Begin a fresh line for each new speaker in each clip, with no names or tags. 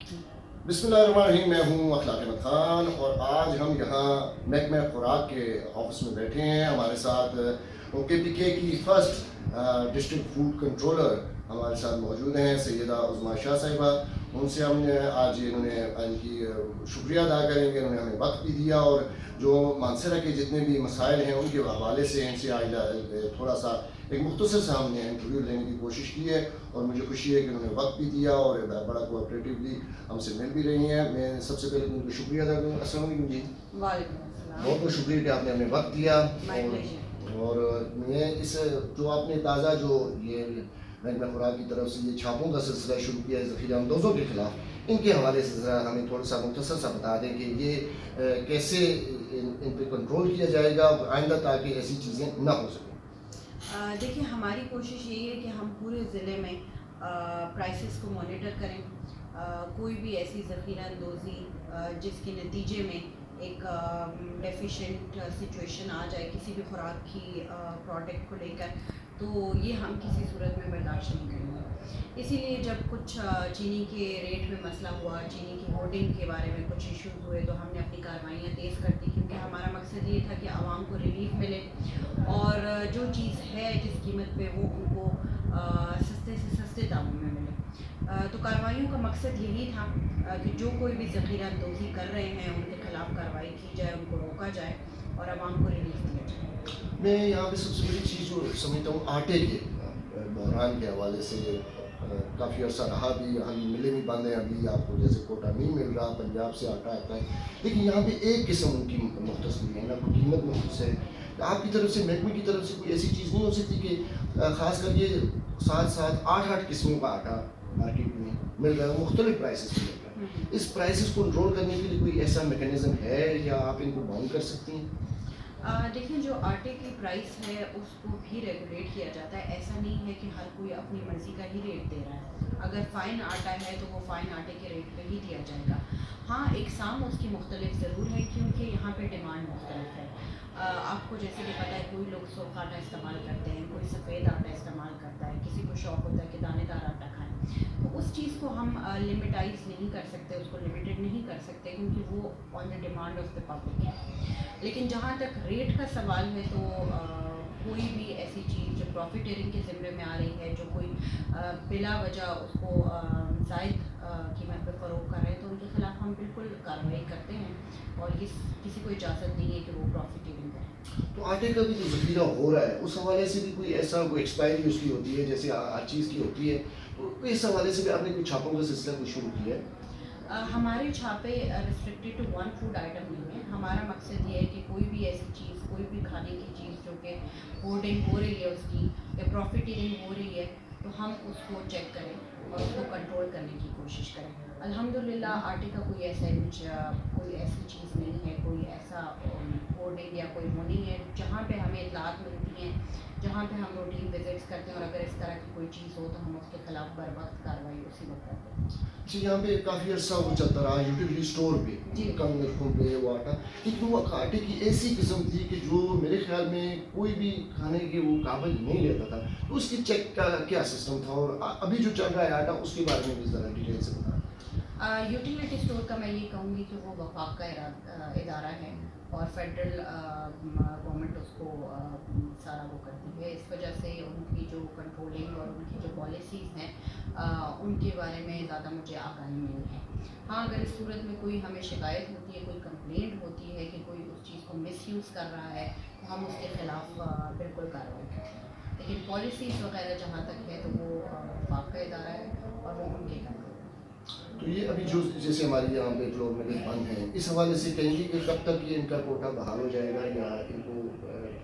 بسم اللہ الرحمن الرحیم. میں ہوں اخلاق احمد خان اور آج ہم یہاں محکمہ خوراک کے آفس میں بیٹھے ہیں. ہمارے ساتھ کے پی کے کی فرسٹ ڈسٹرکٹ فوڈ کنٹرولر ہمارے ساتھ موجود ہیں سیدہ عظمیٰ شاہ صاحبہ. ان سے ہم نے آج ان کی شکریہ ادا کریں گے. انہوں نے ہمیں وقت بھی دیا اور جو مانسہرہ کے جتنے بھی مسائل ہیں ان کے حوالے سے ان سے تھوڑا سا ایک مختصر سا ہم نے انٹرویو لینے کی کوشش کی ہے اور مجھے خوشی ہے کہ انہوں نے وقت بھی دیا اور بڑا کوآپریٹیولی ہم سے مل بھی رہی ہیں. میں سب سے پہلے ان کو شکریہ ادا کروں. السلام علیکم جی.
وعلیکم السلام.
بہت بہت شکریہ کہ آپ نے ہمیں وقت دیا. اور میں اس جو آپ نے تازہ جو یہ محکمہ خوراک کی طرف سے یہ چھاپوں کا سلسلہ شروع کیا ہے ذخیرہ اندوزوں کے خلاف, ان کے حوالے سے ذرا ہمیں تھوڑا سا مختصر سا بتا دیں کہ یہ کیسے ان پہ کنٹرول کیا جائے گا آئندہ تاکہ ایسی چیزیں نہ ہو سکیں.
دیکھیے, ہماری کوشش یہی ہے کہ ہم پورے ضلع میں پرائسز کو مانیٹر کریں. کوئی بھی ایسی ذخیرہ اندوزی جس کے نتیجے میں ایک ڈیفیشینٹ سچویشن آ جائے کسی بھی خوراک کی پروڈکٹ کو لے کر, تو یہ ہم کسی صورت میں برداشت نہیں کریں گے. اسی لیے جب کچھ چینی کے ریٹ میں مسئلہ ہوا, چینی کی ہورڈنگ کے بارے میں کچھ ایشوز ہوئے, تو ہم نے اپنی کارروائیاں تیز کر دی, کیونکہ ہمارا مقصد یہ تھا کہ عوام کو ریلیف ملے اور جو چیز ہے جس قیمت پہ وہ ان کو سستے سے سستے داموں میں ملے. تو کارروائیوں کا مقصد یہی تھا کہ جو کوئی بھی ذخیرہ اندوزی کر رہے ہیں ان کے خلاف کارروائی کی جائے, ان کو روکا جائے اور عوام کو ریلیف دیا جائے.
میں یہاں پہ سب سے بڑی چیز جو سمجھتا ہوں آٹے کے بحران کے حوالے سے کافی عرصہ رہا بھی, ہم ملیں بھی بند ہیں ابھی, آپ کو جیسے کوٹہ نہیں مل رہا, پنجاب سے آٹا آتا ہے, لیکن یہاں پہ ایک قسم ان کی مختص نہیں ہے, نہ کوئی قیمت مختص ہے. آپ کی طرف سے محکمے کی طرف سے کوئی ایسی چیز نہیں ہو سکتی کہ خاص کر یہ 7-8 قسموں کا آٹا مارکیٹ میں مل رہا ہے, مختلف پرائسز پہ مل رہا ہے. اس پرائسز کو کنٹرول کرنے کے لیے کوئی ایسا میکینزم ہے یا آپ ان کو باؤنڈ کر سکتی ہیں؟
دیکھیں, جو آٹے کی پرائس ہے اس کو بھی ریگولیٹ کیا جاتا ہے. ایسا نہیں ہے کہ ہر کوئی اپنی مرضی کا ہی ریٹ دے رہا ہے. اگر فائن آٹا ہے تو وہ فائن آٹے کے ریٹ پہ ہی دیا جائے گا. ہاں, اقسام اس کی مختلف ضرور ہے کیونکہ یہاں پہ ڈیمانڈ مختلف ہے. آپ کو جیسے کہ پتہ ہے, کوئی لوگ سرخ آٹا استعمال کرتے ہیں, کوئی سفید آٹا استعمال کرتا ہے, کسی کو شوق ہوتا ہے کہ دانے دار آٹا کھائیں. تو اس چیز کو ہم لمیٹائز نہیں کر سکتے, اس کو لمیٹڈ نہیں کر سکتے کیونکہ وہ on the demand of the public ہے. لیکن جہاں تک ریٹ کا سوال ہے تو کوئی بھی ایسی چیز جو پروفیٹیرنگ کے ذمے میں آ رہی ہے, جو کوئی بلا وجہ اس کو زائد قیمت پہ فروغ کر رہے ہیں, تو ان کے خلاف ہم بالکل کارروائی کرتے ہیں اور کسی کو اجازت نہیں ہے کہ وہ پروفیٹیرنگ کریں.
تو آٹے کا بھی جو ذخیرہ ہو رہا ہے اس حوالے سے بھی کوئی ایسا کوئی ایکسپائری اس کی ہوتی ہے جیسے ہر چیز کی ہوتی ہے, تو اس حوالے سے بھی آپ نے کوئی چھاپوں کا سلسلہ کوئی شروع کیا ہے؟
ہمارے چھاپے restricted to one food item نہیں ہے. ہمارا مقصد یہ ہے کہ کوئی بھی ایسی چیز, کوئی بھی کھانے کی چیز جو کہ ہورڈنگ ہو رہی ہے اس کی یا پروفیٹیرنگ ہو رہی ہے, تو ہم اس کو چیک کریں اور اس کو کنٹرول کرنے کی کوشش کریں. الحمدللہ آٹے کا کوئی ایسا کوئی ایسی چیز نہیں ہے, کوئی ایسا ہورڈنگ یا کوئی وہ نہیں ہے. جہاں پہ ہمیں اطلاعات ملتی ہیں, جہاں پہ ہم روٹین وزٹس کرتے ہیں اور اگر اس طرح کی کوئی چیز ہو تو ہم اس کے خلاف بر وقت کارروائی اسی وقت کرتے ہیں.
جی, یہاں پہ کافی عرصہ وہ چلتا رہا یوٹیلیٹی اسٹور پہ کم نرخوں پہ وہ آٹا, لیکن وہ آٹے کی ایسی قسم تھی کہ جو میرے خیال میں کوئی بھی کھانے کے وہ قابل نہیں رہتا تھا. تو اس کی چیک کا کیا سسٹم تھا اور ابھی جو چل رہا ہے آٹا اس کے بارے میں بھی ذرا ڈیٹیل سے بتائیں.
یوٹیلیٹی اسٹور کا میں یہ کہوں گی کہ وہ وفاق کا ادارہ ہے اور فیڈرل گورنمنٹ اس کو سارا وہ کرتی ہے. اس وجہ سے ان کی جو کنٹرولنگ اور ان کی جو پالیسیز ہیں ان کے بارے میں زیادہ مجھے آگاہی نہیں ہے. ہاں, اگر اس صورت میں کوئی ہمیں شکایت ہوتی ہے, کوئی کمپلینٹ ہوتی ہے کہ کوئی اس چیز کو مس یوز کر رہا ہے, تو ہم اس کے خلاف بالکل کارروائی کرتے ہیں. لیکن پالیسیز وغیرہ جہاں تک ہے تو وہ وفاق کا ادارہ ہے اور وہ ان کے کنٹرول.
تو یہ ابھی جو جیسے ہماری یہاں پہ فلور میں بند ہیں, اس حوالے سے کہیں گے کہ کب تک یہ ان کا کوٹا بحال ہو جائے گا یا ان کو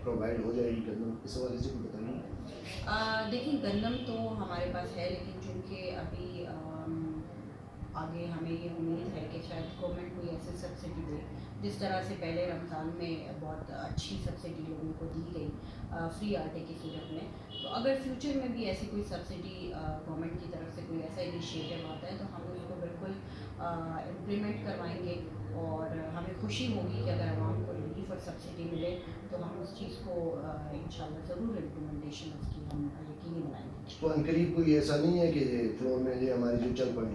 پرووائڈ ہو جائے گی گندم, اس حوالے سے بھی بتائیے.
دیکھیں, گندم تو ہمارے پاس ہے, لیکن چونکہ ابھی آگے ہمیں یہ امید ہے کہ شاید گورنمنٹ کوئی ایسی سبسڈی دے جس طرح سے پہلے رمضان میں بہت اچھی سبسڈی لوگوں کو دی گئی فری آٹے کی صورت میں. تو اگر فیوچر میں بھی ایسی کوئی سبسڈی گورنمنٹ کی طرف سے کوئی ایسا انیشیٹو آتا ہے تو ہم اس کو بالکل امپلیمنٹ کروائیں گے اور ہمیں خوشی ہوگی کہ اگر عوام کو ریلیف اور سبسڈی ملے تو ہم اس چیز کو انشاءاللہ ضرور امپلیمنٹیشن اس کی ہم یقینی بنائیں گے.
تو عنقریب کوئی ایسا نہیں ہے کہ فلور میں یہ ہماری جو چل پڑے؟